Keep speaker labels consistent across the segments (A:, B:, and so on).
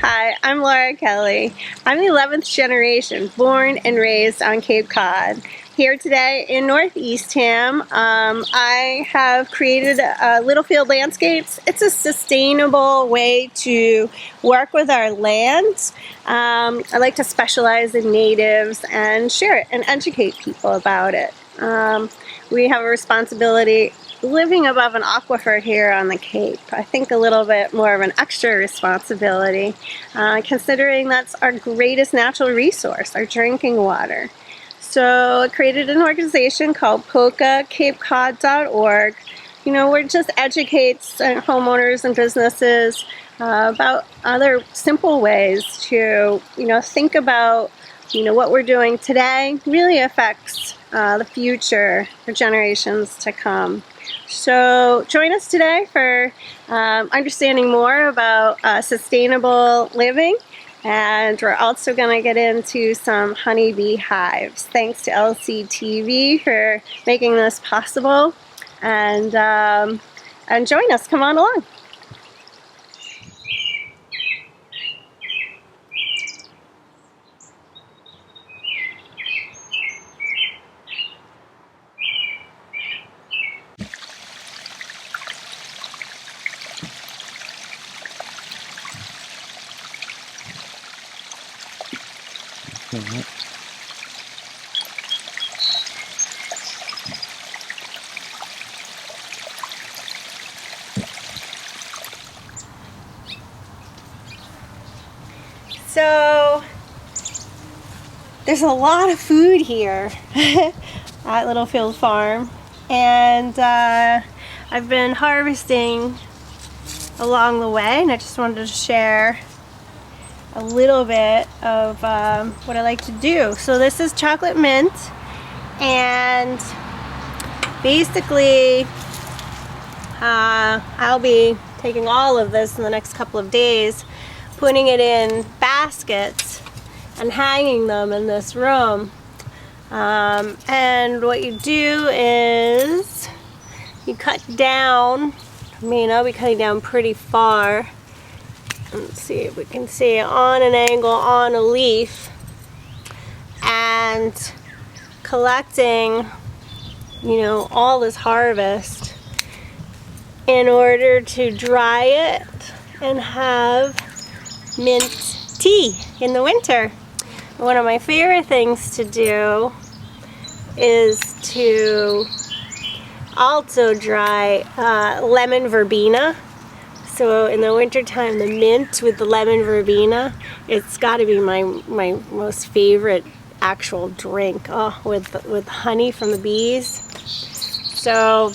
A: Hi, I'm Laura Kelley. I'm the 11th generation, born and raised on Cape Cod. Here today in Northeastham, I have created Littlefield Landscapes. It's a sustainable way to work with our land. I like to specialize in natives and share it and educate people about it. We have a responsibility living above an aquifer here on the Cape. I think a little bit more of an extra responsibility, considering that's our greatest natural resource, our drinking water. So I created an organization called POCCA, CapeCod.org. You know, where it just educates homeowners and businesses about other simple ways to, think about, what we're doing today really affects the future for generations to come. So join us today for understanding more about sustainable living, and we're also going to get into some honeybee hives. Thanks to LCTV for making this possible, and join us. Come on along. So there's a lot of food here at Littlefield Farm, and I've been harvesting along the way, and I just wanted to share a little bit of what I like to do. So this is chocolate mint, and basically I'll be taking all of this in the next couple of days, putting it in baskets and hanging them in this room. And what you do is you cut down. I'll be cutting down pretty far. Let's see if we can see on an angle on a leaf, and collecting, all this harvest in order to dry it and have mint tea in the winter. One of my favorite things to do is to also dry lemon verbena. So in the wintertime, the mint with the lemon verbena, it's got to be my most favorite actual drink. Oh, with honey from the bees. So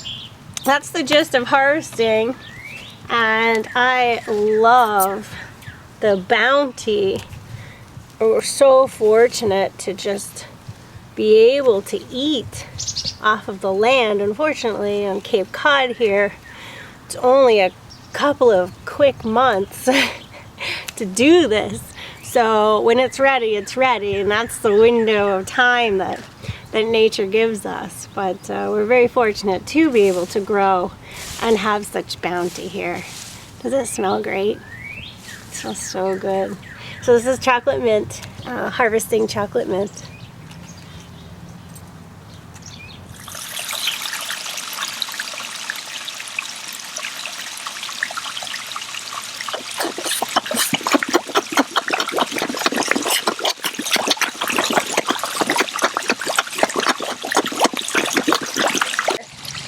A: that's the gist of harvesting, and I love the bounty. We're so fortunate to just be able to eat off of the land. Unfortunately, on Cape Cod here, it's only a couple of quick months to do this. So when it's ready, and that's the window of time that nature gives us. But we're very fortunate to be able to grow and have such bounty here. Does it smell great? It smells so good. So this is chocolate mint, harvesting chocolate mint.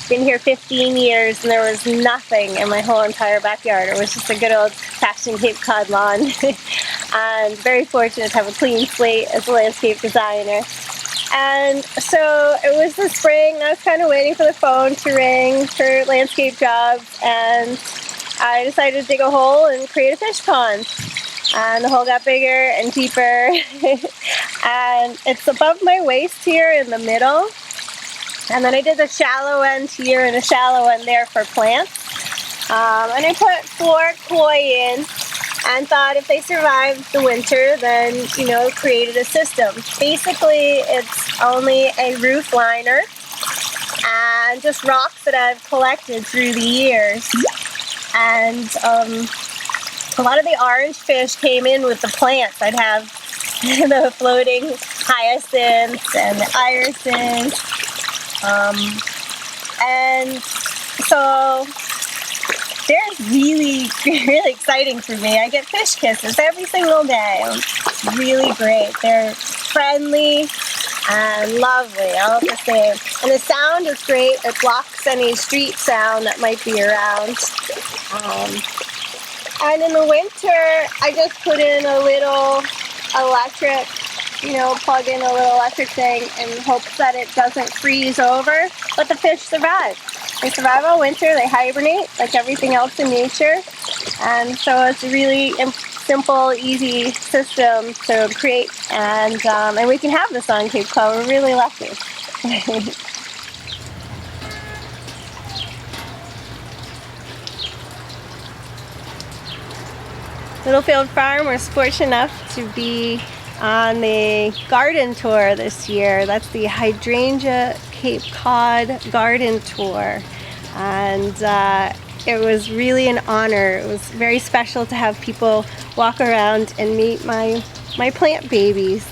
A: Been here 15 years, and there was nothing in my whole entire backyard. It was just a good old-fashioned Cape Cod lawn. And very fortunate to have a clean slate as a landscape designer. And so it was the spring. I was kind of waiting for the phone to ring for landscape jobs, and I decided to dig a hole and create a fish pond. And the hole got bigger and deeper, and it's above my waist here in the middle. And then I did a shallow end here and a shallow end there for plants. And I put 4 koi in, and thought if they survived the winter, then, created a system. Basically, it's only a roof liner and just rocks that I've collected through the years. And A lot of the orange fish came in with the plants. I'd have the floating hyacinths and the irises. And so they're really, really exciting for me. I get fish kisses every single day. It's really great. They're friendly and lovely, all the same. And the sound is great. It blocks any street sound that might be around. And in the winter, I just put in a little electric, plug in a little electric thing in hopes that it doesn't freeze over. But the fish survive. They survive all winter. They hibernate like everything else in nature. And so it's a really simple, easy system to create. And we can have this on Cape Cod. We're really lucky. Littlefield Farm, we're fortunate enough to be on the garden tour this year. That's the Hydrangea Cape Cod garden tour. And it was really an honor. It was very special to have people walk around and meet my plant babies.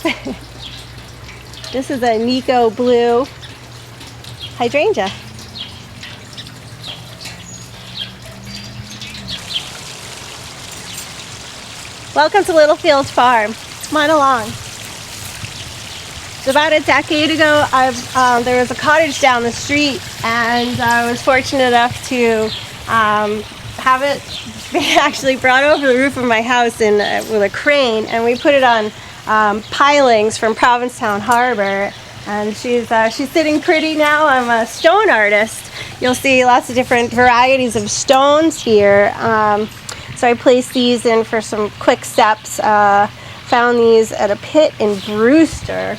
A: This is a Nico Blue hydrangea. Welcome to Littlefield Farm. Come on along. About a decade ago, there was a cottage down the street, and I was fortunate enough to have it actually brought over the roof of my house with a crane, and we put it on pilings from Provincetown Harbor. And she's sitting pretty now. I'm a stone artist. You'll see lots of different varieties of stones here. So I placed these in for some quick steps. Found these at a pit in Brewster.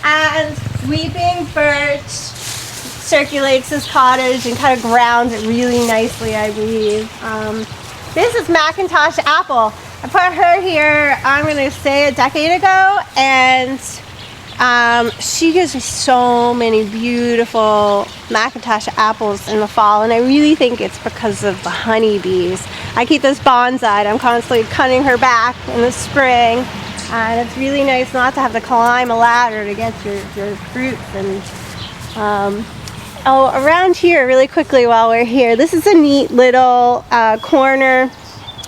A: And weeping birch circulates this cottage and kind of grounds it really nicely, I believe. This is Macintosh Apple. I put her here, I'm going to say a decade ago, and she gives me so many beautiful Macintosh apples in the fall, and I really think it's because of the honeybees. I keep this bonsai. I'm constantly cutting her back in the spring, and it's really nice not to have to climb a ladder to get your fruits. And around here, really quickly while we're here, this is a neat little corner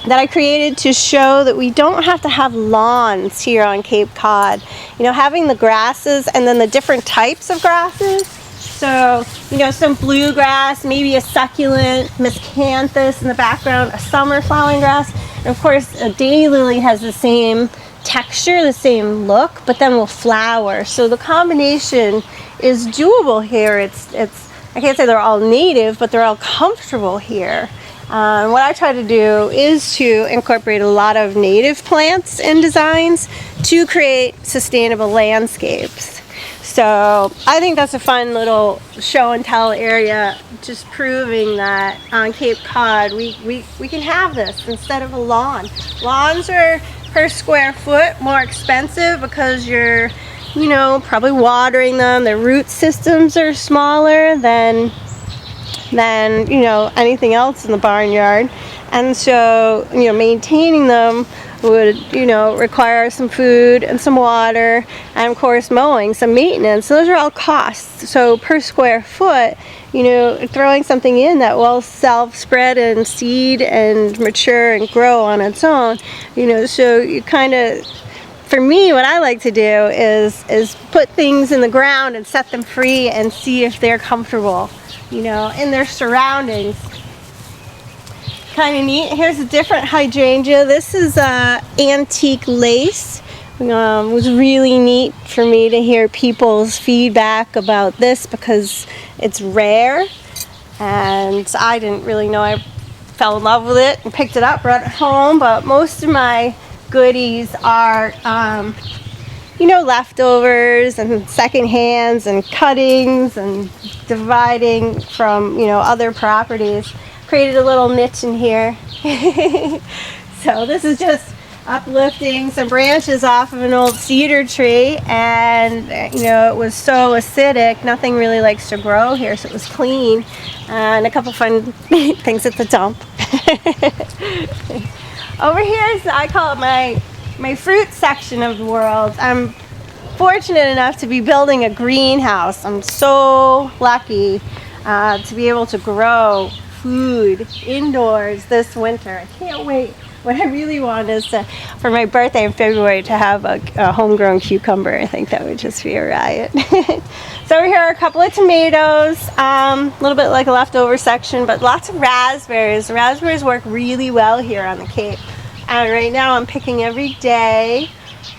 A: that I created to show that we don't have to have lawns here on Cape Cod. Having the grasses and then the different types of grasses. So, some bluegrass, maybe a succulent, miscanthus in the background, a summer flowering grass. And of course, a daylily has the same texture, the same look, but then will flower. So the combination is doable here. It's I can't say they're all native, but they're all comfortable here. What I try to do is to incorporate a lot of native plants and designs to create sustainable landscapes. So I think that's a fun little show and tell area, just proving that on Cape Cod we can have this instead of a lawn. Lawns are per square foot more expensive because you're probably watering them. Their root systems are smaller than anything else in the barnyard, and so maintaining them would require some food and some water, and of course mowing, some maintenance. Those are all costs. So per square foot, throwing something in that will self-spread and seed and mature and grow on its own, so you kind of, for me, what I like to do is put things in the ground and set them free and see if they're comfortable in their surroundings. Kind of neat. Here's a different hydrangea. This is antique lace. It was really neat for me to hear people's feedback about this because it's rare, and I didn't really know. I fell in love with it and picked it up, brought it home, but most of my goodies are leftovers and second hands and cuttings and dividing from other properties. Created a little niche in here. So this is just uplifting some branches off of an old cedar tree, and it was so acidic, nothing really likes to grow here, so it was clean, and a couple fun things at the dump. Over here is, I call it my fruit section of the world. I'm fortunate enough to be building a greenhouse. I'm so lucky to be able to grow food indoors this winter. I can't wait. What I really want is for my birthday in February to have a homegrown cucumber. I think that would just be a riot. So over here are a couple of tomatoes, a little bit like a leftover section, but lots of raspberries. Raspberries work really well here on the Cape. And right now I'm picking every day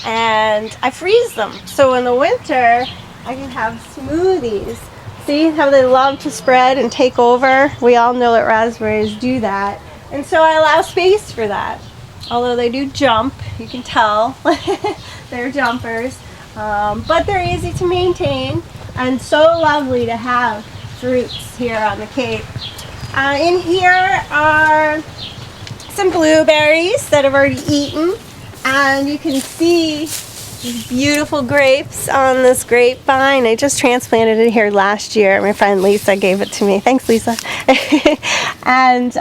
A: and I freeze them. So in the winter I can have smoothies. See how they love to spread and take over? We all know that raspberries do that. And so I allow space for that. Although they do jump, you can tell. They're jumpers. But they're easy to maintain and so lovely to have fruits here on the Cape. In here are some blueberries that I've already eaten. And you can see these beautiful grapes on this grapevine. I just transplanted it here last year. My friend Lisa gave it to me. Thanks, Lisa. And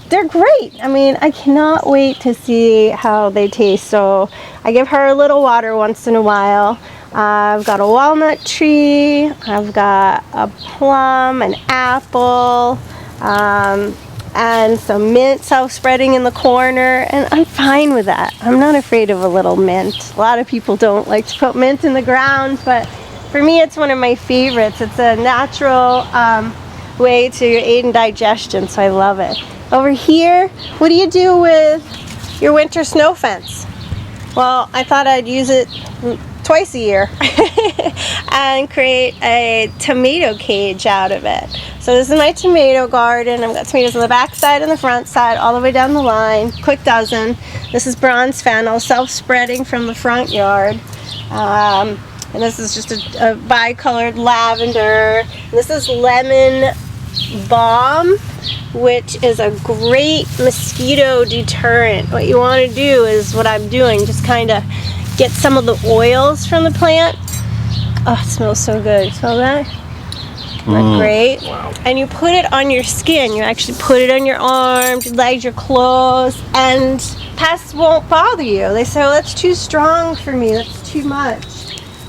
A: they're great. I mean, I cannot wait to see how they taste. So I give her a little water once in a while. I've got a walnut tree. I've got a plum, an apple, and some mint self-spreading in the corner, and I'm fine with that. I'm not afraid of a little mint. A lot of people don't like to put mint in the ground, but for me it's one of my favorites. It's a natural way to aid in digestion, so I love it. Over here, what do you do with your winter snow fence? Well, I thought I'd use it twice a year and create a tomato cage out of it. So this is my tomato garden. I've got tomatoes on the back side and the front side, all the way down the line, quick dozen. This is bronze fennel, self-spreading from the front yard. And this is just a bicolored lavender. And this is lemon balm, which is a great mosquito deterrent. What you want to do is what I'm doing, just kind of get some of the oils from the plant. Oh, it smells so good. Smell that? Great.
B: Wow.
A: And you put it on your skin. You actually put it on your arms, your legs, your clothes, and pests won't bother you. They say, oh, that's too strong for me. That's too much.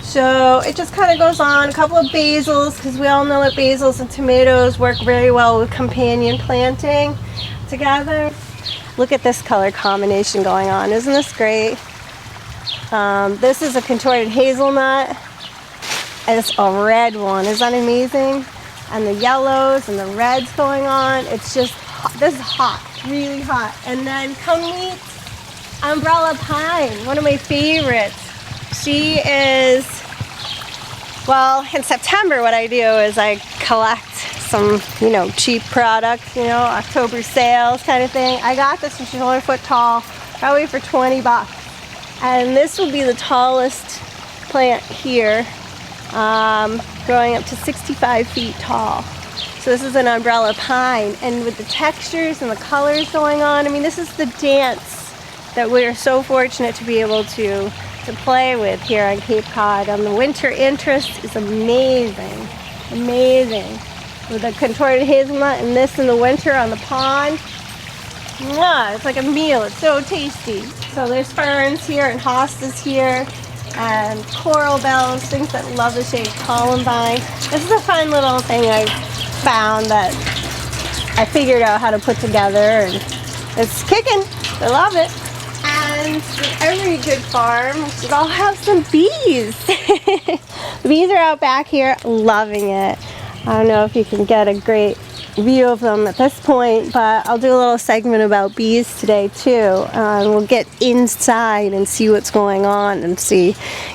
A: So it just kind of goes on. A couple of basils, because we all know that basils and tomatoes work very well with companion planting together. Look at this color combination going on. Isn't this great? This is a contorted hazelnut. And it's a red one. Isn't that amazing? And the yellows and the reds going on. It's just, this is hot, really hot. And then come meet umbrella pine, one of my favorites. She is, well, in September what I do is I collect some, cheap products, October sales kind of thing. I got this and she's only a foot tall, probably for 20 bucks. And this will be the tallest plant here, growing up to 65 feet tall. So this is an umbrella pine, and with the textures and the colors going on, I mean, this is the dance that we're so fortunate to be able to play with here on Cape Cod. The winter interest is amazing, amazing. With the contorted hazelnut and this in the winter on the pond, mwah, it's like a meal. It's so tasty. So there's ferns here and hostas here and coral bells, things that love the shape, columbine. This is a fun little thing I found that I figured out how to put together, and it's kicking. I love it. And with every good farm, we should all have some bees. The bees are out back here loving it. I don't know if you can get a great view of them at this point, but I'll do a little segment about bees today too. We'll get inside and see what's going on and see,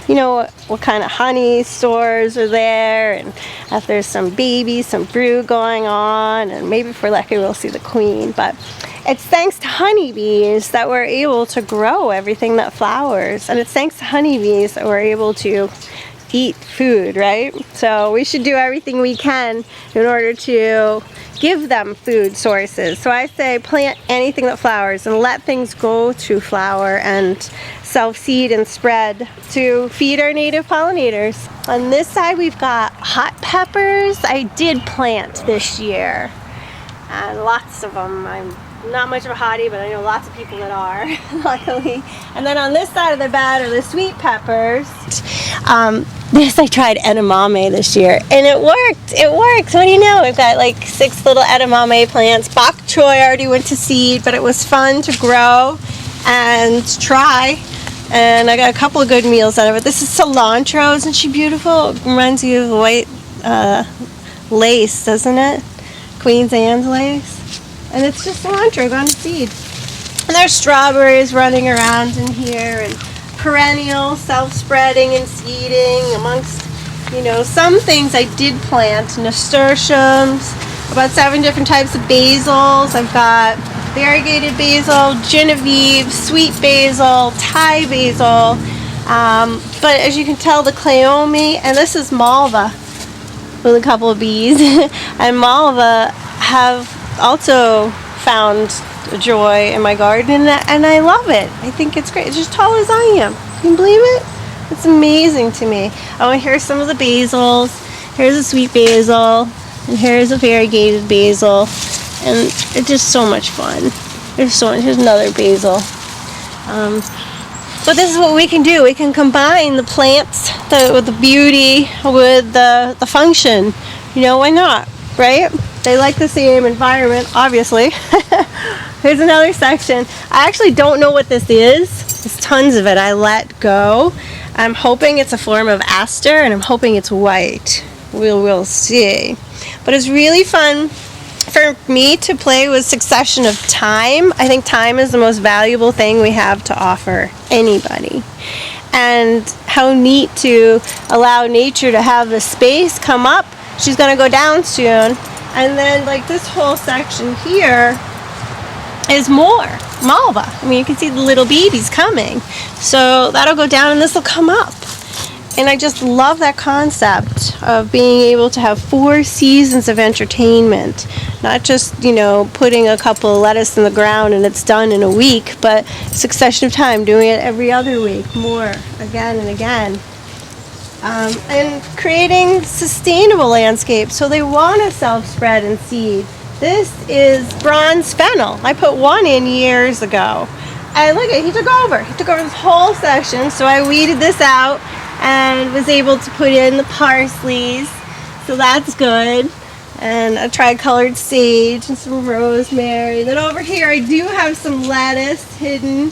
A: what kind of honey stores are there, and if there's some babies, some brood going on, and maybe if we're lucky we'll see the queen. But it's thanks to honeybees that we're able to grow everything that flowers, and it's thanks to honeybees that we're able to eat food, right? So we should do everything we can in order to give them food sources. So I say plant anything that flowers and let things go to flower and self-seed and spread to feed our native pollinators. On this side we've got hot peppers. I did plant this year and lots of them. I'm not much of a hottie, but I know lots of people that are, luckily. And then on this side of the bed are the sweet peppers. This I tried edamame this year, and it worked. It worked. What do you know? We've got like 6 little edamame plants. Bok choy already went to seed, but it was fun to grow and try. And I got a couple of good meals out of it. This is cilantro. Isn't she beautiful? It reminds you of white lace, doesn't it? Queen's Anne's lace. And it's just cilantro gone to seed. And there's strawberries running around in here, and perennial, self-spreading and seeding amongst, you know, some things I did plant. Nasturtiums, about 7 different types of basils. I've got variegated basil, Genevieve, sweet basil, Thai basil. But as you can tell, the cleome, and this is malva with a couple of bees, and malva have also found joy in my garden, and I love it. I think it's great. It's just tall as I am. Can you believe it? It's amazing to me. Oh, and here's some of the basils. Here's a sweet basil, and here's a variegated basil, and it's just so much fun. There's so much. Here's another basil. But this is what we can do. We can combine the plants with the beauty with the function. You know, why not, right? They like the same environment, obviously. Here's another section. I actually don't know what this is. There's tons of it. I let go. I'm hoping it's a form of aster, and I'm hoping it's white. We'll see. But it's really fun for me to play with succession of thyme. I think thyme is the most valuable thing we have to offer anybody. And how neat to allow nature to have the space come up. She's going to go down soon. And then like this whole section here is more malva. I mean, you can see the little babies coming. So that'll go down and this will come up. And I just love that concept of being able to have 4 seasons of entertainment. Not just, you know, putting a couple of lettuce in the ground and it's done in a week, but succession of time, doing it every other week, more, again and again. And creating sustainable landscapes, so they want to self-spread and seed. This is bronze fennel. I put one in years ago. And look at it, he took over this whole section, so I weeded this out and was able to put in the parsleys, so that's good. And a tri-colored sage and some rosemary. Then over here I do have some lettuce hidden,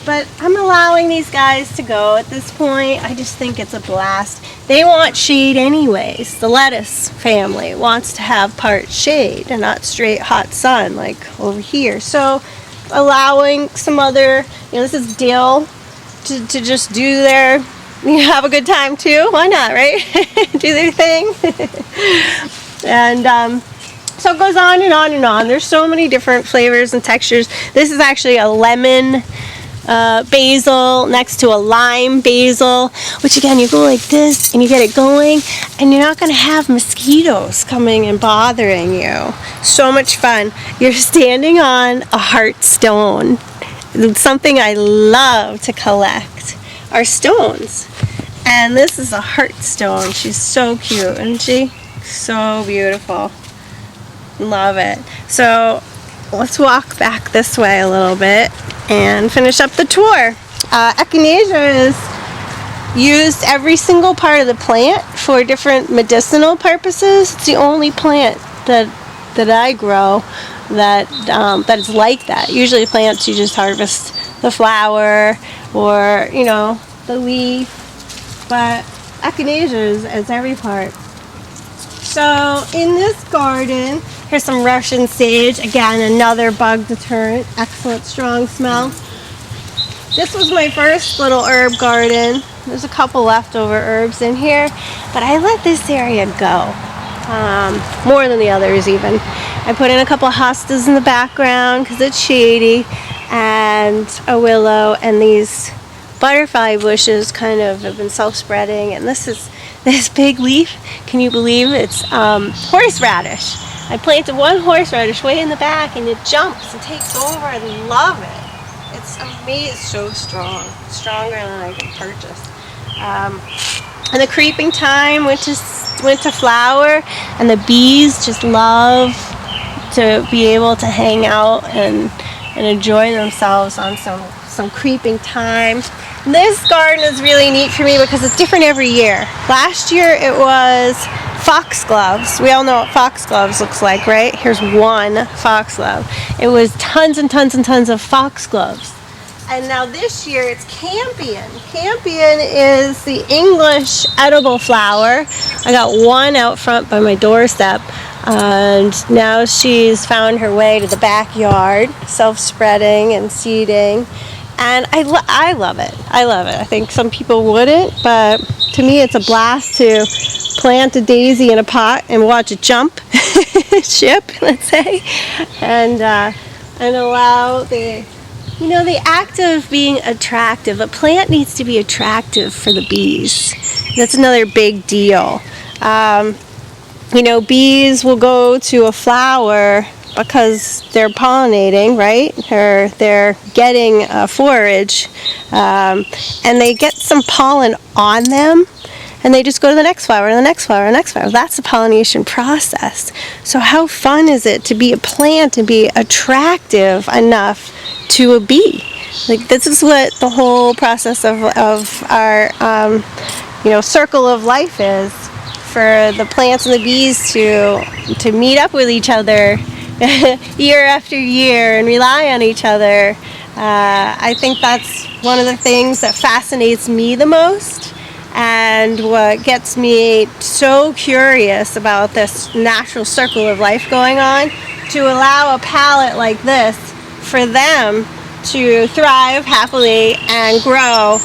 A: but I'm allowing these guys to go at this point. I just think it's a blast. They want shade anyways. The lettuce family wants to have part shade and not straight hot sun like over here. So allowing some other, you know, this is dill to just do their, you know, have a good time too. Why not, right? Do their thing. And so it goes on and on and on. There's so many different flavors and textures. This is actually a lemon basil next to a lime basil, which again, you go like this and you get it going and you're not going to have mosquitoes coming and bothering you. So much fun. You're standing on a heart stone. Something I love to collect are stones. And this is a heart stone. She's so cute, isn't she? So beautiful. Love it. So let's walk back this way a little bit and finish up the tour. Echinacea is used every single part of the plant for different medicinal purposes. It's the only plant that I grow that is like that. Usually plants you just harvest the flower or, you know, the leaf, but echinacea is every part. So in this garden, here's some Russian sage. Again, another bug deterrent. Excellent, strong smell. This was my first little herb garden. There's a couple leftover herbs in here, but I let this area go. More than the others even. I put in a couple of hostas in the background because it's shady, and a willow, and these butterfly bushes kind of have been self-spreading, and this is this big leaf. Can you believe it's horseradish? I planted one horseradish way in the back and it jumps and takes over. I love it. It's amazing. It's so strong. Stronger than I can purchase. And the creeping thyme went to flower, and the bees just love to be able to hang out and enjoy themselves on some creeping thyme. This garden is really neat for me because it's different every year. Last year it was foxgloves. We all know what foxgloves looks like, right? Here's one foxglove. It was tons and tons and tons of foxgloves. And now this year it's campion. Campion is the English edible flower. I got one out front by my doorstep, and now she's found her way to the backyard, self-spreading and seeding. And I love it. I love it. I think some people wouldn't, but to me it's a blast to plant a daisy in a pot and watch it jump, ship, let's say, and allow the act of being attractive. A plant needs to be attractive for the bees. That's another big deal. Bees will go to a flower because they're pollinating, right? They're getting forage, and they get some pollen on them, and they just go to the next flower, and the next flower, and the next flower. That's the pollination process. So how fun is it to be a plant and be attractive enough to a bee? Like, this is what the whole process of our circle of life is, for the plants and the bees to meet up with each other year after year and rely on each other. I think that's one of the things that fascinates me the most, and what gets me so curious about this natural circle of life going on, to allow a palette like this for them to thrive happily and grow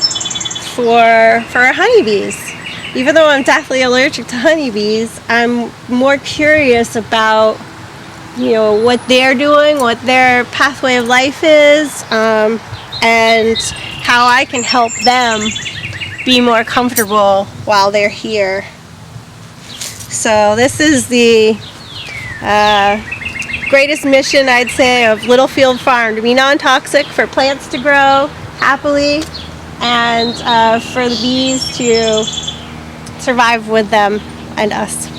A: for honeybees. Even though I'm deathly allergic to honeybees, I'm more curious about what they're doing, what their pathway of life is, and how I can help them be more comfortable while they're here. So this is the greatest mission, I'd say, of Littlefield Farm: to be non-toxic, for plants to grow happily, and for the bees to survive with them and us.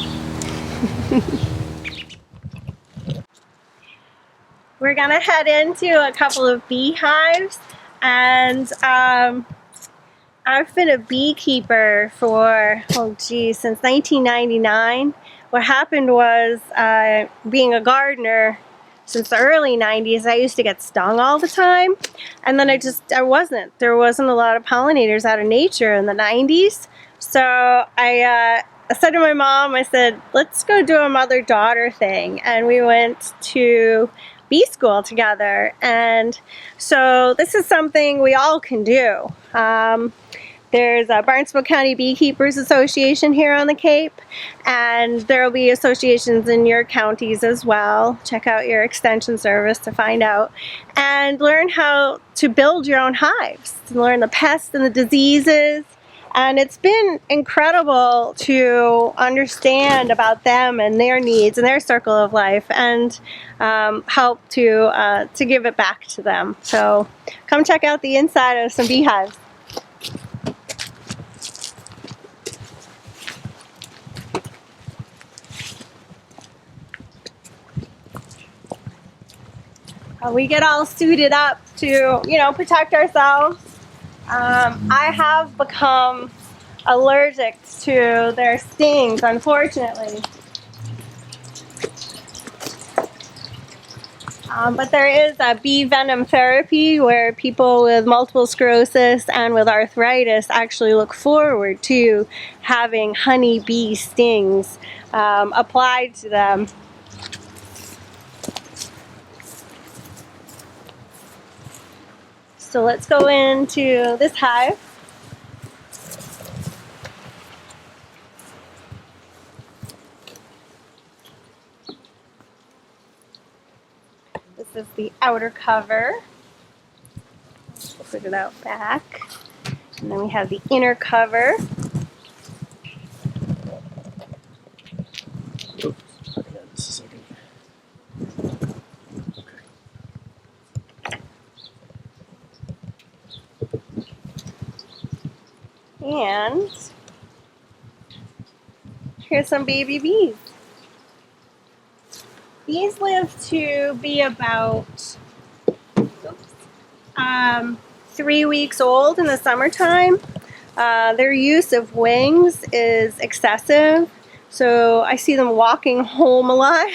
A: We're gonna head into a couple of beehives, and I've been a beekeeper for, since 1999. What happened was, being a gardener since the early 90s, I used to get stung all the time, and then there wasn't a lot of pollinators out of nature in the 90s. So I said to my mom, I said, let's go do a mother-daughter thing, and we went to bee school together. And so this is something we all can do. There's a Barnstable County Beekeepers Association here on the Cape, and there will be associations in your counties as well. Check out your extension service to find out, and learn how to build your own hives, to learn the pests and the diseases. And it's been incredible to understand about them and their needs and their circle of life, and help to give it back to them. So come check out the inside of some beehives. We get all suited up to, protect ourselves. I have become allergic to their stings, unfortunately. But there is a bee venom therapy where people with multiple sclerosis and with arthritis actually look forward to having honeybee stings applied to them. So let's go into this hive. This is the outer cover. Put it out back. And then we have the inner cover. And here's some baby bees. Bees live to be about 3 weeks old in the summertime. Their use of wings is excessive, so I see them walking home a lot.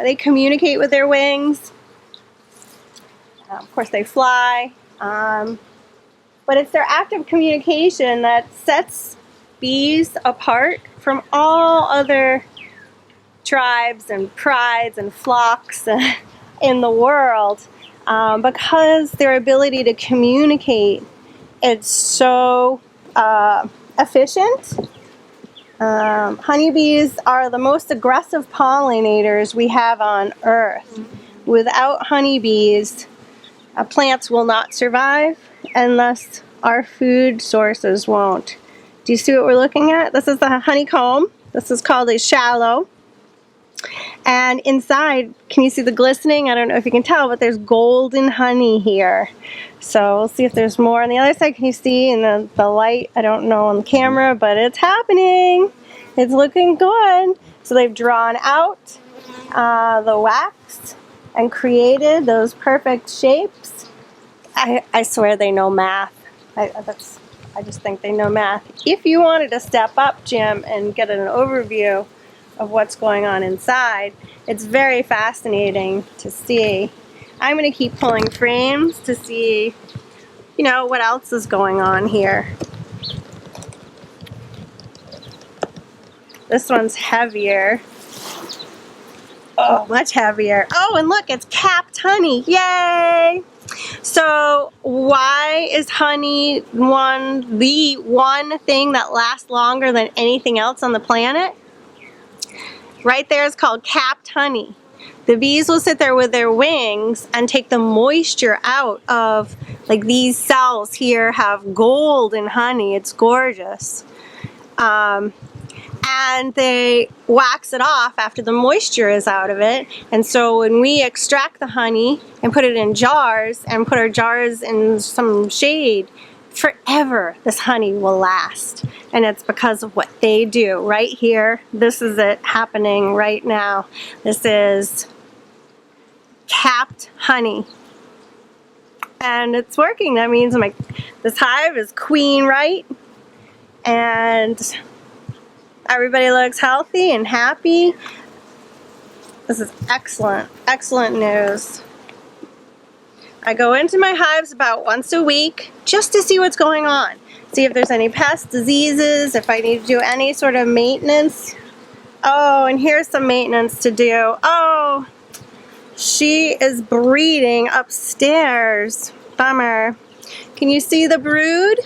A: They communicate with their wings. Of course, they fly. But it's their active communication that sets bees apart from all other tribes and prides and flocks in the world, because their ability to communicate is so efficient. Honeybees are the most aggressive pollinators we have on Earth. Without honeybees, plants will not survive, and thus our food sources won't. Do you see what we're looking at? This is the honeycomb. This is called a shallow. And inside, can you see the glistening? I don't know if you can tell, but there's golden honey here. So we'll see if there's more. On the other side, can you see in the light? I don't know on the camera, but it's happening. It's looking good. So they've drawn out the wax and created those perfect shapes. I swear they know math. I just think they know math. If you wanted to step up, Jim, and get an overview of what's going on inside, it's very fascinating to see. I'm going to keep pulling frames to see, you know, what else is going on here. This one's heavier. Oh, much heavier. Oh, and look, it's capped honey. Yay! So why is honey the one thing that lasts longer than anything else on the planet? Right there is called capped honey. The bees will sit there with their wings and take the moisture out of, like, these cells here have golden honey. It's gorgeous. And they wax it off after the moisture is out of it. And so when we extract the honey and put it in jars and put our jars in some shade, forever this honey will last. And it's because of what they do right here. This is it happening right now. This is capped honey. And it's working. That means this hive is queen right. And everybody looks healthy and happy. This is excellent, excellent news. I go into my hives about once a week just to see what's going on. See if there's any pests, diseases, if I need to do any sort of maintenance. Oh, and here's some maintenance to do. Oh, she is breeding upstairs. Bummer. Can you see the brood?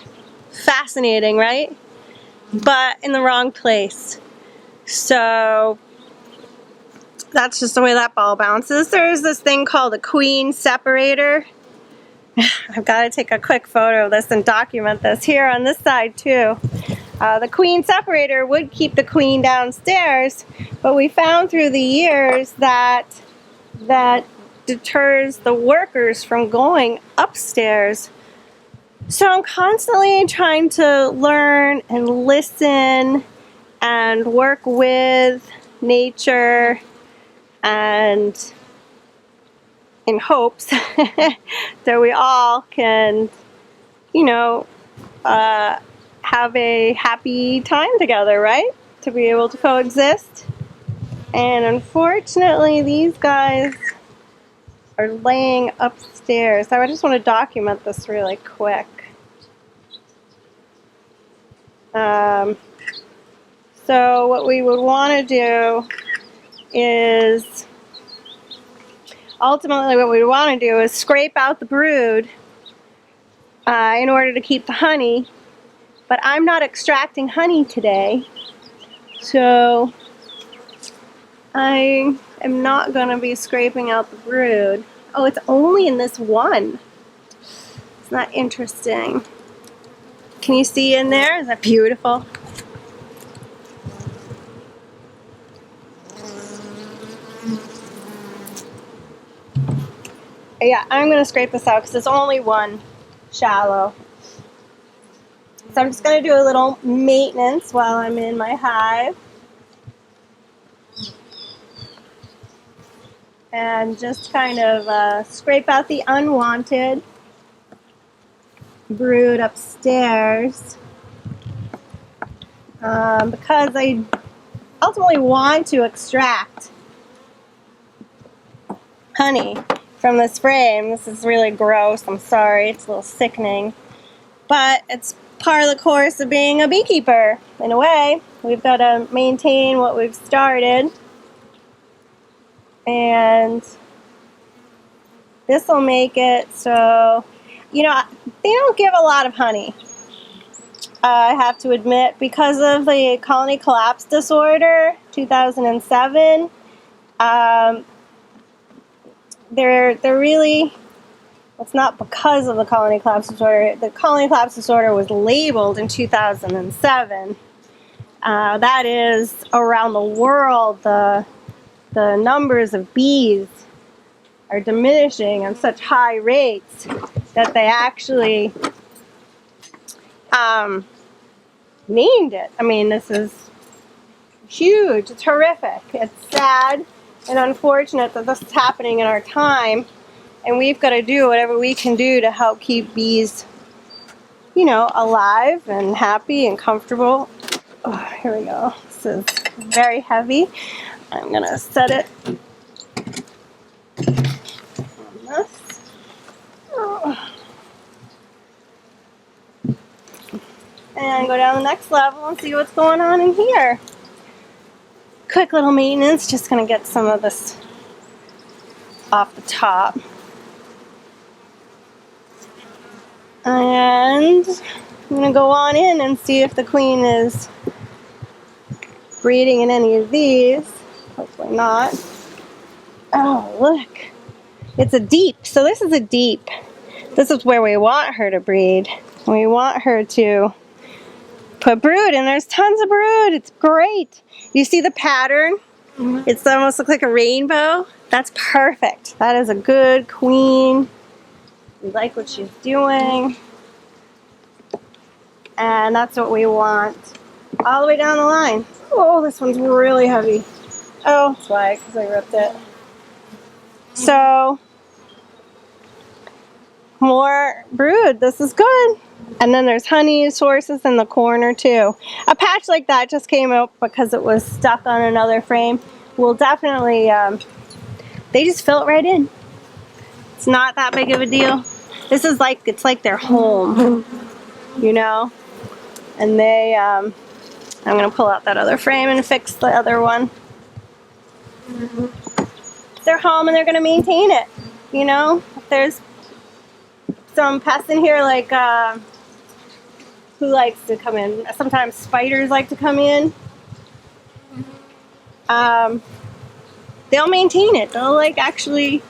A: Fascinating, right? But in the wrong place. So that's just the way that ball bounces. There's this thing called a queen separator. I've got to take a quick photo of this and document this here on this side too. The queen separator would keep the queen downstairs, but we found through the years that deters the workers from going upstairs. So I'm constantly trying to learn and listen and work with nature, and in hopes that we all can, you know, have a happy time together, right? To be able to coexist. And unfortunately, these guys are laying upstairs. So I just want to document this really quick. So what we would want to do is, ultimately what we want to do is scrape out the brood in order to keep the honey. But I'm not extracting honey today, so I am not going to be scraping out the brood. Oh, it's only in this one. Isn't that interesting? Can you see in there? Is that beautiful? Yeah, I'm going to scrape this out because it's only one shallow. So I'm just going to do a little maintenance while I'm in my hive. and just kind of scrape out the unwanted brood upstairs, because I ultimately want to extract honey from this frame. This is really gross, I'm sorry, it's a little sickening, but it's part of the course of being a beekeeper. In a way, we've got to maintain what we've started, and this will make it so, you know, they don't give a lot of honey, I have to admit, because of the colony collapse disorder, 2007. They're really, it's not because of the colony collapse disorder. The colony collapse disorder was labeled in 2007. That is, around the world, the numbers of bees are diminishing on such high rates that they actually named it. I mean, this is huge. It's horrific. It's sad and unfortunate that this is happening in our time, and we've got to do whatever we can do to help keep bees, you know, alive and happy and comfortable. Oh, here we go. This is very heavy. I'm gonna set it on this. Oh. And go down the next level and see what's going on in here. Quick little maintenance, just gonna get some of this off the top. And I'm gonna go on in and see if the queen is breeding in any of these. Hopefully not. Oh, look. It's a deep. So this is a deep. This is where we want her to breed. We want her to put brood, and there's tons of brood. It's great. You see the pattern? It's almost looks like a rainbow. That's perfect. That is a good queen. We like what she's doing. And that's what we want. All the way down the line. Oh, this one's really heavy. Oh, that's why, because I ripped it. So, more brood. This is good. And then there's honey sources in the corner too. A patch like that just came out because it was stuck on another frame. We'll definitely, they just fill it right in. It's not that big of a deal. This is like, it's like their home, you know? And they, I'm gonna pull out that other frame and fix the other one. It's their home and they're gonna maintain it, you know? If there's some pests in here, like, who likes to come in? Sometimes spiders like to come in. They'll maintain it. They'll like actually,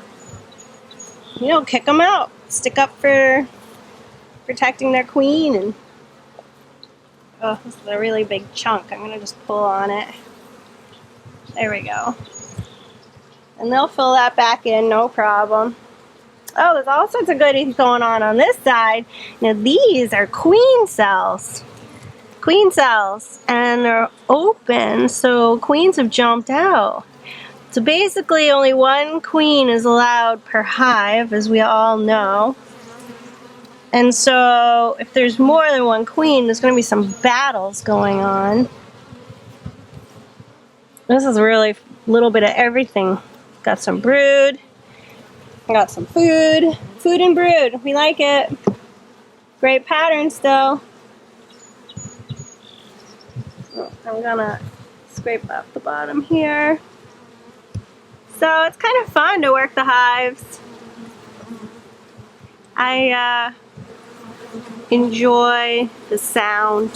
A: you know, kick them out. Stick up for protecting their queen. And oh, this is a really big chunk. I'm gonna just pull on it. There we go. And they'll fill that back in, no problem. Oh, there's all sorts of goodies going on this side. Now these are queen cells. Queen cells. And they're open, so queens have jumped out. So basically only one queen is allowed per hive, as we all know. And so if there's more than one queen, there's going to be some battles going on. This is really a little bit of everything. Got some brood. I got some food. Food and brood. We like it. Great pattern still. I'm gonna scrape up the bottom here. So it's kind of fun to work the hives. I enjoy the sound.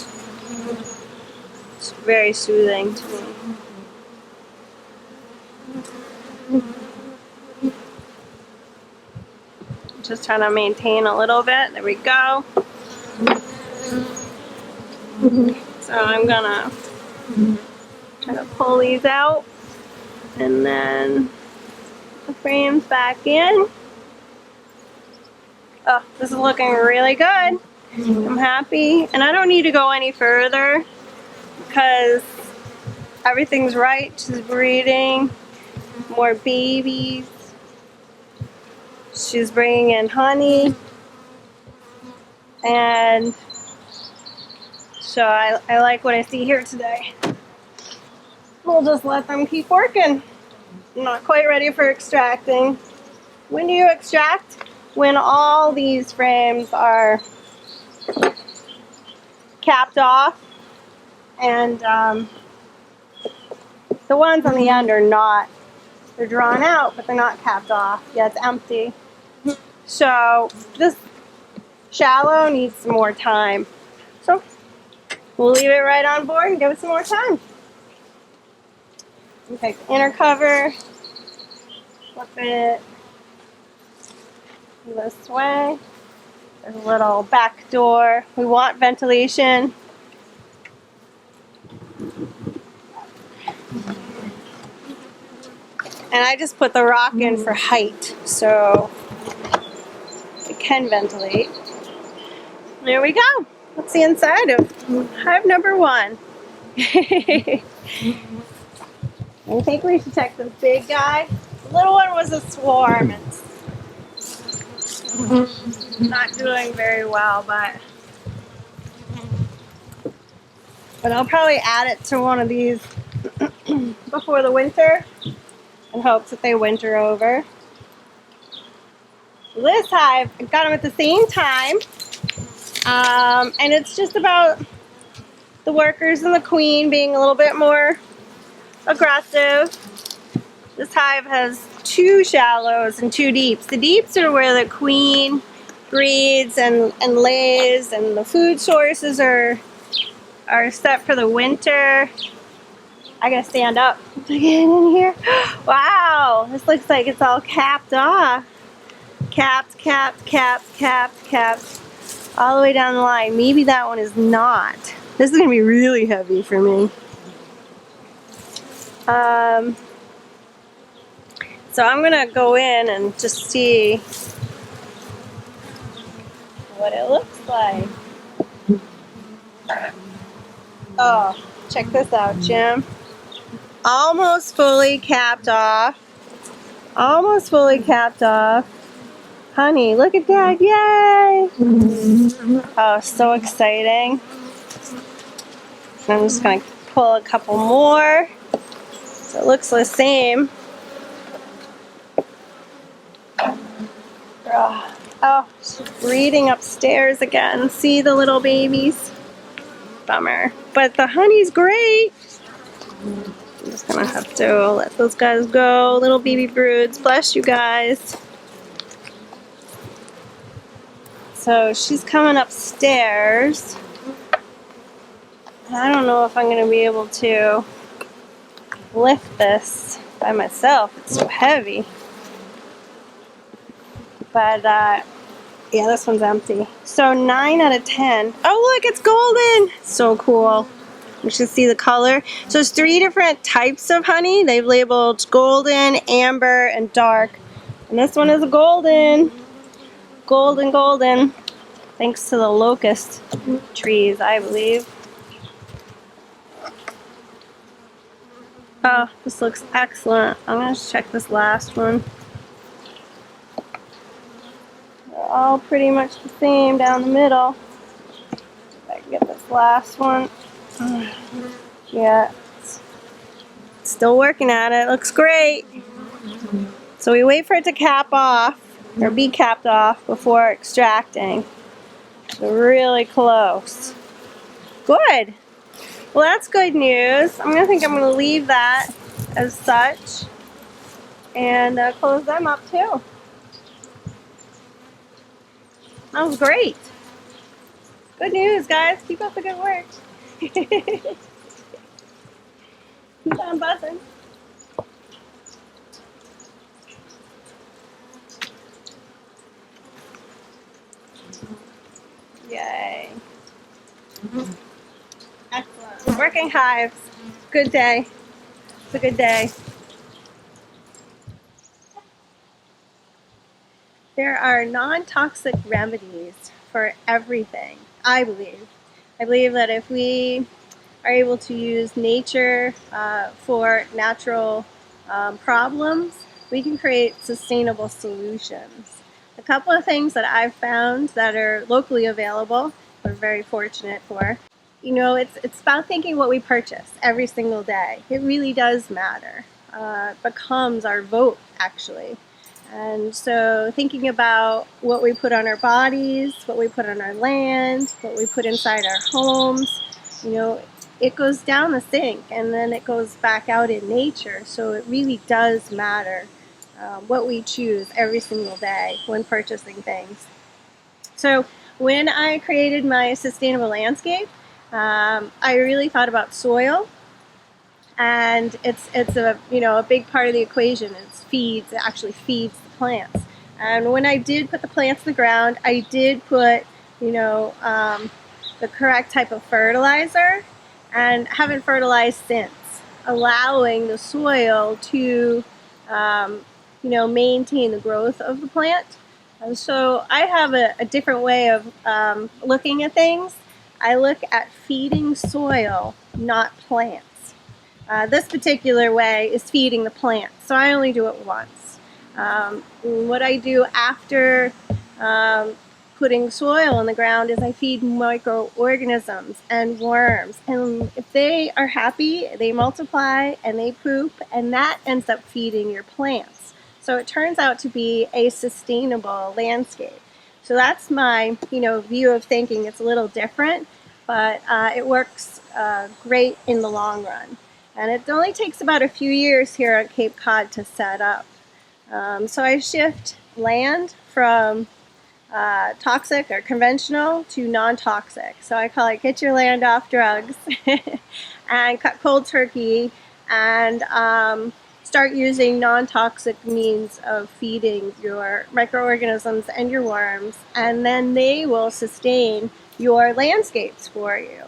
A: It's very soothing to me. Just trying to maintain a little bit. There we go. So I'm gonna try to pull these out and then the frames back in. Oh, this is looking really good. I'm happy, and I don't need to go any further because everything's right. She's breeding. More babies. She's bringing in honey. And so I like what I see here today. We'll just let them keep working. I'm not quite ready for extracting. When do you extract? When all these frames are capped off, and the ones on the end are not. They're drawn out, but they're not capped off. Yeah, it's empty. So this shallow needs some more time. So we'll leave it right on board and give it some more time. We take the inner cover, flip it this way. There's a little back door. We want ventilation. And I just put the rock in for height, so it can ventilate. There we go. That's the inside of hive number 1. I think we should check this big guy. The little one was a swarm. It's not doing very well, but I'll probably add it to one of these before the winter in hopes that they winter over. This hive, I got them at the same time, and it's just about the workers and the queen being a little bit more aggressive. This hive has 2 shallows and 2 deeps. The deeps are where the queen breeds and lays, and the food sources are set for the winter. I gotta stand up to get in here. Wow, this looks like it's all capped off. Capped, capped, capped, capped, capped, all the way down the line. Maybe that one is not. This is gonna be really heavy for me. So I'm gonna go in and just see what it looks like. Oh, check this out, Jim. Almost fully capped off. Almost fully capped off. Honey, look at that, yay! Oh, so exciting. I'm just gonna pull a couple more. So it looks the same. Oh, she's breeding upstairs again. See the little babies? Bummer. But the honey's great. I'm just gonna have to let those guys go. Little baby broods. Bless you guys. So she's coming upstairs. I don't know if I'm gonna be able to lift this by myself. It's so heavy. But yeah, this one's empty. So 9 out of 10. Oh look, it's golden! So cool. You should see the color. So there's 3 different types of honey. They've labeled golden, amber, and dark. And this one is a golden. Golden, golden. Thanks to the locust trees, I believe. Oh, this looks excellent. I'm gonna check this last one. They're all pretty much the same down the middle. If I can get this last one. Yeah, still working at it. Looks great. So we wait for it to cap off, or be capped off, before extracting. So really close. Good. Well, that's good news. I'm gonna leave that as such, and close them up too. That was great. Good news, guys. Keep up the good work. Keep on buzzing. Yay. Excellent. Working hives. Good day. It's a good day. There are non-toxic remedies for everything, I believe. I believe that if we are able to use nature for natural problems, we can create sustainable solutions. A couple of things that I've found that are locally available, we're very fortunate for. It's about thinking what we purchase every single day. It really does matter. It becomes our vote, actually. And so thinking about what we put on our bodies, what we put on our land, what we put inside our homes, it goes down the sink and then it goes back out in nature. So it really does matter what we choose every single day when purchasing things. So when I created my sustainable landscape, I really thought about soil, and it's a big part of the equation. It actually feeds the plants. And when I did put the plants in the ground, I did put the correct type of fertilizer, and haven't fertilized since, allowing the soil to maintain the growth of the plant. So I have a different way of looking at things. I look at feeding soil, not plants. This particular way is feeding the plants, so I only do it once. What I do after putting soil in the ground is I feed microorganisms and worms, and if they are happy, they multiply and they poop, and that ends up feeding your plants. So it turns out to be a sustainable landscape. So that's my view of thinking. It's a little different, but it works great in the long run. And it only takes about a few years here at Cape Cod to set up. So I shift land from toxic or conventional to non-toxic. So I call it get your land off drugs and cut cold turkey, and start using non-toxic means of feeding your microorganisms and your worms, and then they will sustain your landscapes for you.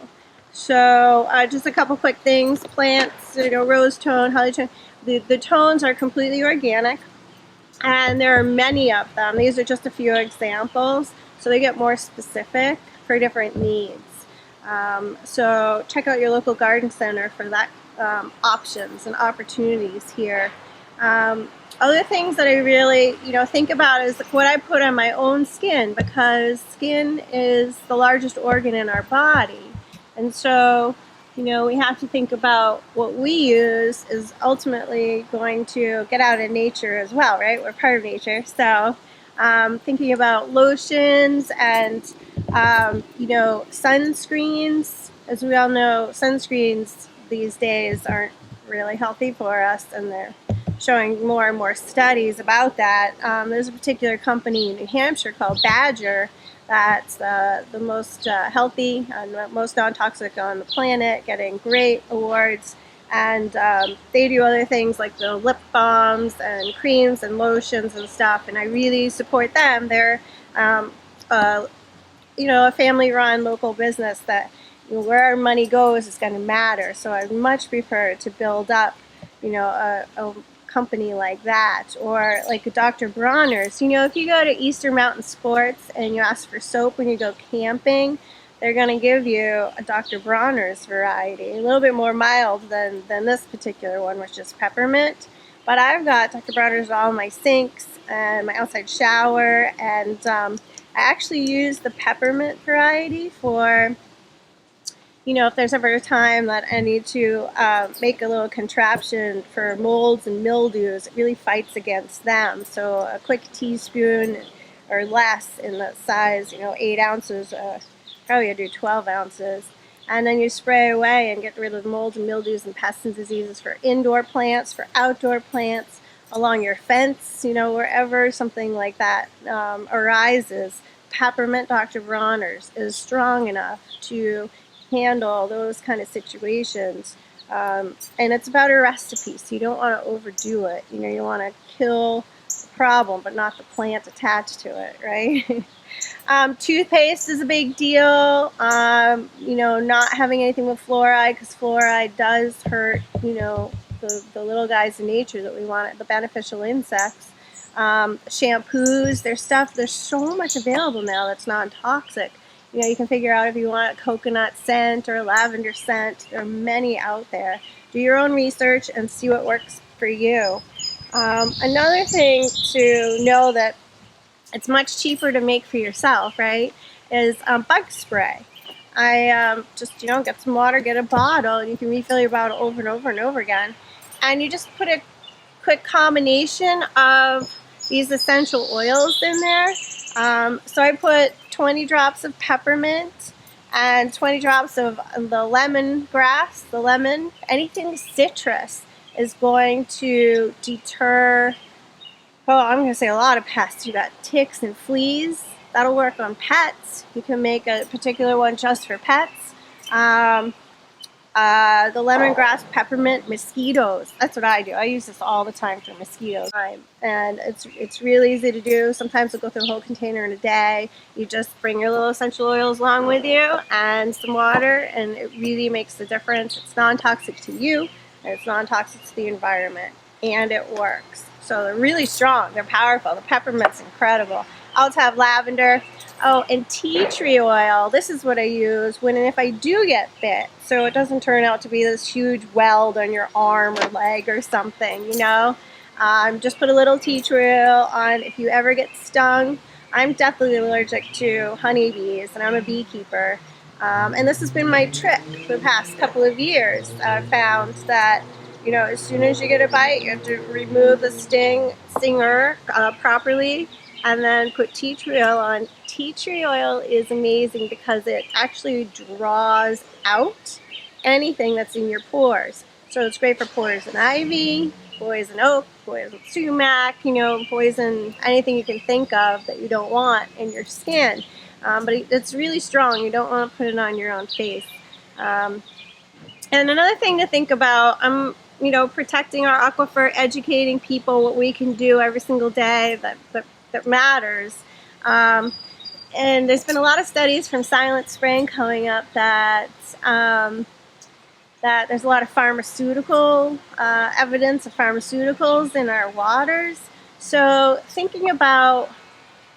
A: So just a couple quick things. Plants, rose tone, holly tone. The tones are completely organic, and there are many of them. These are just a few examples, so they get more specific for different needs. So check out your local garden center for that options and opportunities here. Other things that I really think about is what I put on my own skin, because skin is the largest organ in our body, and so we have to think about what we use is ultimately going to get out in nature as well, right? We're part of nature. So thinking about lotions and sunscreens. As we all know, sunscreens these days aren't really healthy for us, and they're showing more and more studies about that. There's a particular company in New Hampshire called Badger that's the most healthy and most non-toxic on the planet, getting great awards. And they do other things like the lip balms and creams and lotions and stuff, and I really support them. They're a family-run local business that where our money goes is going to matter. So I'd much prefer to build up a company like that, or like a Dr. Bronner's. If you go to Eastern Mountain Sports and you ask for soap when you go camping, they're going to give you a Dr. Bronner's variety, a little bit more mild than this particular one, which is peppermint. But I've got Dr. Bronner's on all my sinks and my outside shower, and I actually use the peppermint variety for if there's ever a time that I need to make a little contraption for molds and mildews. It really fights against them. So a quick teaspoon or less in the size, 8 ounces, probably I do 12 ounces. And then you spray away and get rid of the molds and mildews and pests and diseases for indoor plants, for outdoor plants, along your fence, wherever something like that arises. Peppermint Dr. Bronner's is strong enough to handle those kind of situations, and it's about a recipe, so you don't want to overdo it. You want to kill the problem but not the plant attached to it, right? Toothpaste is a big deal. Not having anything with fluoride, because fluoride does hurt the little guys in nature that we want, the beneficial insects. Shampoos, there's so much available now that's non-toxic. You can figure out if you want a coconut scent or a lavender scent. There are many out there. Do your own research and see what works for you. Another thing to know that it's much cheaper to make for yourself, right, is bug spray. I just, get some water, get a bottle, and you can refill your bottle over and over and over again. And you just put a quick combination of these essential oils in there. So I put 20 drops of peppermint and 20 drops of the lemongrass, the lemon. Anything citrus is going to deter, I'm going to say a lot of pests. You got ticks and fleas. That'll work on pets. You can make a particular one just for pets. The lemongrass, peppermint, mosquitoes. That's what I do. I use this all the time for mosquitoes. And it's really easy to do. Sometimes I'll go through a whole container in a day. You just bring your little essential oils along with you and some water, and it really makes the difference. It's non-toxic to you, and it's non-toxic to the environment, and it works. So they're really strong. They're powerful. The peppermint's incredible. I also have lavender. Oh, and tea tree oil. This is what I use when and if I do get bit, so it doesn't turn out to be this huge weld on your arm or leg or something, Just put a little tea tree oil on if you ever get stung. I'm definitely allergic to honeybees, and I'm a beekeeper. And this has been my trick for the past couple of years. I've found that, as soon as you get a bite, you have to remove the stinger properly, and then put tea tree oil on. Tea tree oil is amazing because it actually draws out anything that's in your pores. So it's great for poison ivy, poison oak, poison sumac, poison anything you can think of that you don't want in your skin. But it's really strong. You don't want to put it on your own face. And another thing to think about, I'm protecting our aquifer, educating people what we can do every single day that matters. And there's been a lot of studies from Silent Spring coming up that there's a lot of pharmaceutical evidence of pharmaceuticals in our waters. So thinking about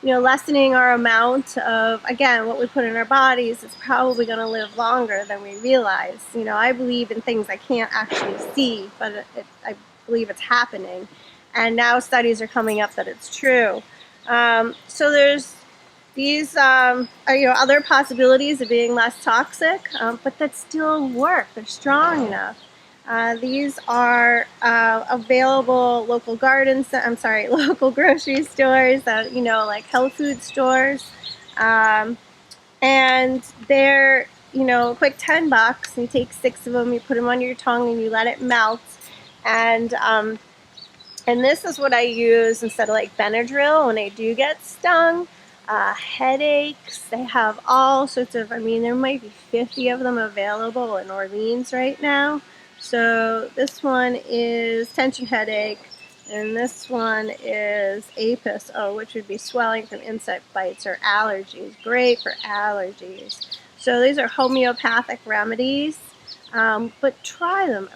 A: lessening our amount of, again, what we put in our bodies is probably going to live longer than we realize. I believe in things I can't actually see, but I believe it's happening. And now studies are coming up that it's true. So there's these other possibilities of being less toxic, but that still work. They're strong enough. These are available local local grocery stores, like health food stores. And they're, a quick $10. You take 6 of them, you put them on your tongue, and you let it melt. And this is what I use instead of like Benadryl when I do get stung. Headaches. They have all sorts of, there might be 50 of them available in Orleans right now. So this one is tension headache, and this one is apis, which would be swelling from insect bites or allergies. Great for allergies. So these are homeopathic remedies, but try them.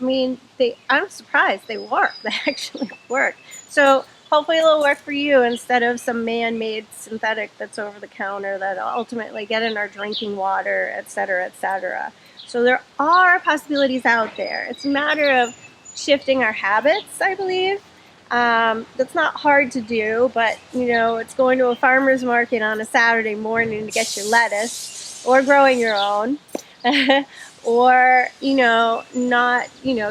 A: I'm surprised they work. They actually work. So hopefully it'll work for you instead of some man-made synthetic that's over the counter that'll ultimately get in our drinking water, etc., etc. So there are possibilities out there. It's a matter of shifting our habits, I believe. That's not hard to do, but it's going to a farmer's market on a Saturday morning to get your lettuce, or growing your own, or not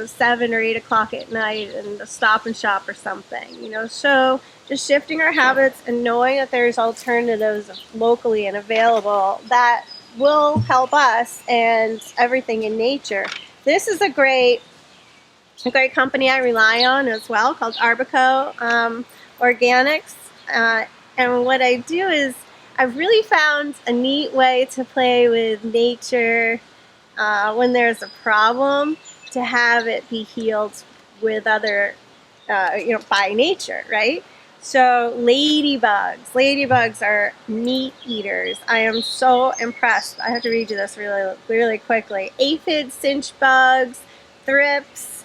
A: 7 or 8 o'clock at night and a Stop and Shop or something. So just shifting our habits and knowing that there's alternatives locally and available that will help us and everything in nature. This is a great company I rely on as well, called Arbico Organics. And what I do is I've really found a neat way to play with nature when there's a problem, to have it be healed with other, by nature, right? So ladybugs are meat eaters. I am so impressed. I have to read you this really, really quickly. Aphids, cinch bugs, thrips,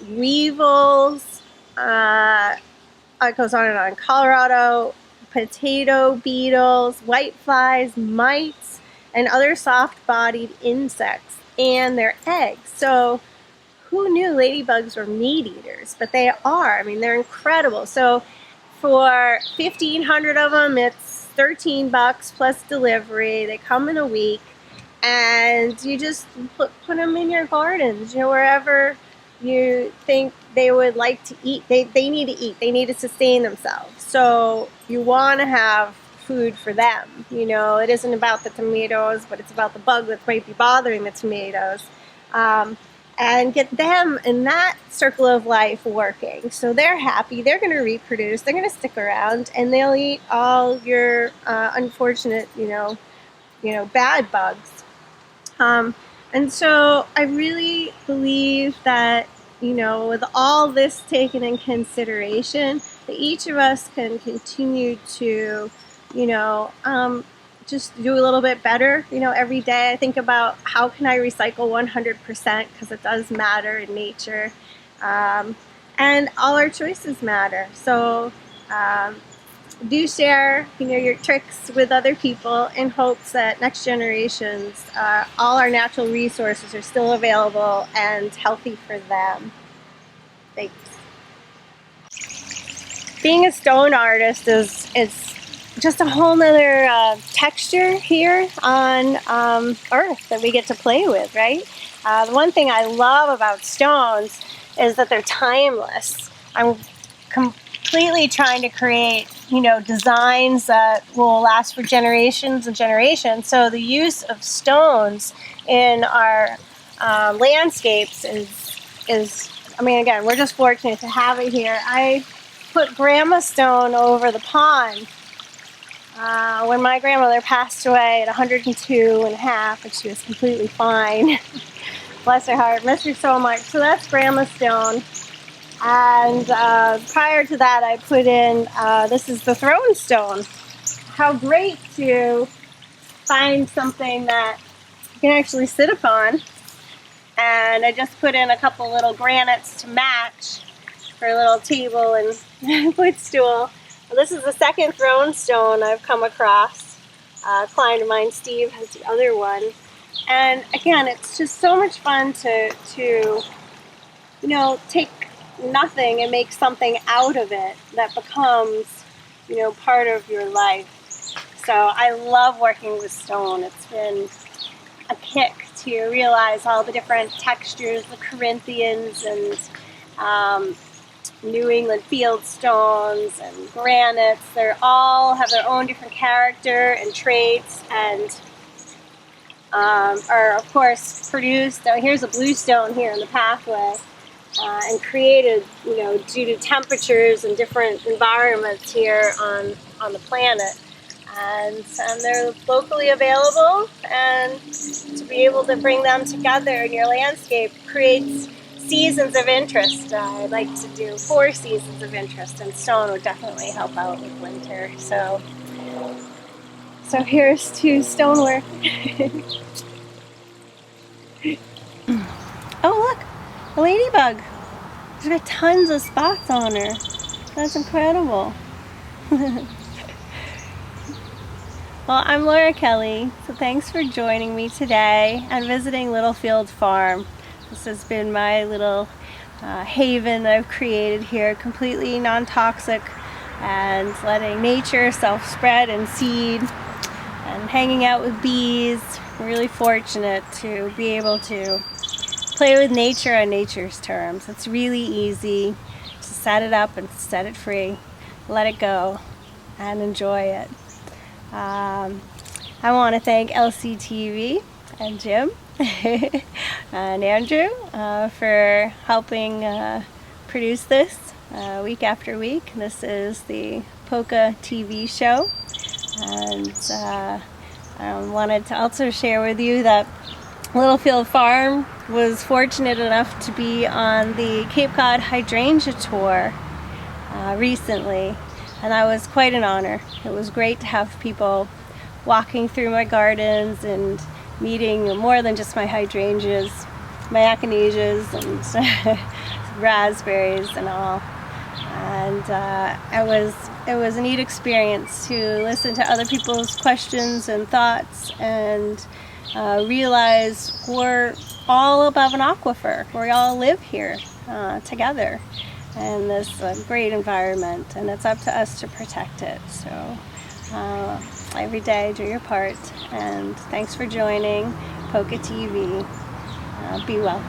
A: weevils, it goes on and on. Colorado potato beetles, whiteflies, mites, and other soft-bodied insects, and their eggs. So who knew ladybugs were meat eaters? But they are. I mean, they're incredible. So for 1,500 of them, it's $13 plus delivery. They come in a week, and you just put them in your gardens, you know, wherever you think they would like to eat. They need to eat. They need to sustain themselves. So you want to have food for them. You know, it isn't about the tomatoes, but it's about the bug that might be bothering the tomatoes. And get them in that circle of life working. So they're happy, they're going to reproduce, they're going to stick around, and they'll eat all your unfortunate, you know, bad bugs. And so I really believe that, you know, with all this taken in consideration, that each of us can continue to, you know, just do a little bit better, you know, every day. I think about how can I recycle 100%, because it does matter in nature, and all our choices matter. So do share, you know, your tricks with other people in hopes that next generations, all our natural resources are still available and healthy for them. Thanks. Being a stone artist is just a whole nother texture here on Earth that we get to play with, right? The one thing I love about stones is that they're timeless. I'm completely trying to create, you know, designs that will last for generations and generations. So the use of stones in our landscapes is, I mean, again, we're just fortunate to have it here. I put grandma stone over the pond when my grandmother passed away at 102 and a half, and she was completely fine. Bless her heart, miss her so much. So that's grandma stone. And prior to that, I put in, this is the throne stone. How great to find something that you can actually sit upon. And I just put in a couple little granites to match for a little table and footstool. This is the second throne stone I've come across. A client of mine, Steve, has the other one. And again, it's just so much fun to you know, take nothing and make something out of it that becomes, you know, part of your life. So I love working with stone. It's been a kick to realize all the different textures, the Corinthians and New England field stones and granites. They're all have their own different character and traits, and are of course produced. Here's a bluestone here in the pathway, and created, you know, due to temperatures and different environments here on the planet. And they're locally available, and to be able to bring them together in your landscape creates seasons of interest. I'd like to do 4 seasons of interest, and stone would definitely help out with winter. So here's to stonework. Oh look, a ladybug. She's got tons of spots on her. That's incredible. Well, I'm Laura Kelley, so thanks for joining me today and visiting Littlefield Farm. This has been my little haven that I've created here, completely non-toxic, and letting nature self-spread and seed, and hanging out with bees. I'm really fortunate to be able to play with nature on nature's terms. It's really easy to set it up and set it free, let it go, and enjoy it. I want to thank LCTV and Jim and Andrew for helping produce this week after week. This is the POCCA TV show, and I wanted to also share with you that Littlefield Farm was fortunate enough to be on the Cape Cod hydrangea tour recently, and that was quite an honor. It was great to have people walking through my gardens and meeting more than just my hydrangeas, my echinaceas and raspberries and all. And it was a neat experience to listen to other people's questions and thoughts, and realize we're all above an aquifer. We all live here together in this great environment, and it's up to us to protect it. So every day do your part, and thanks for joining POCCA TV. Be well.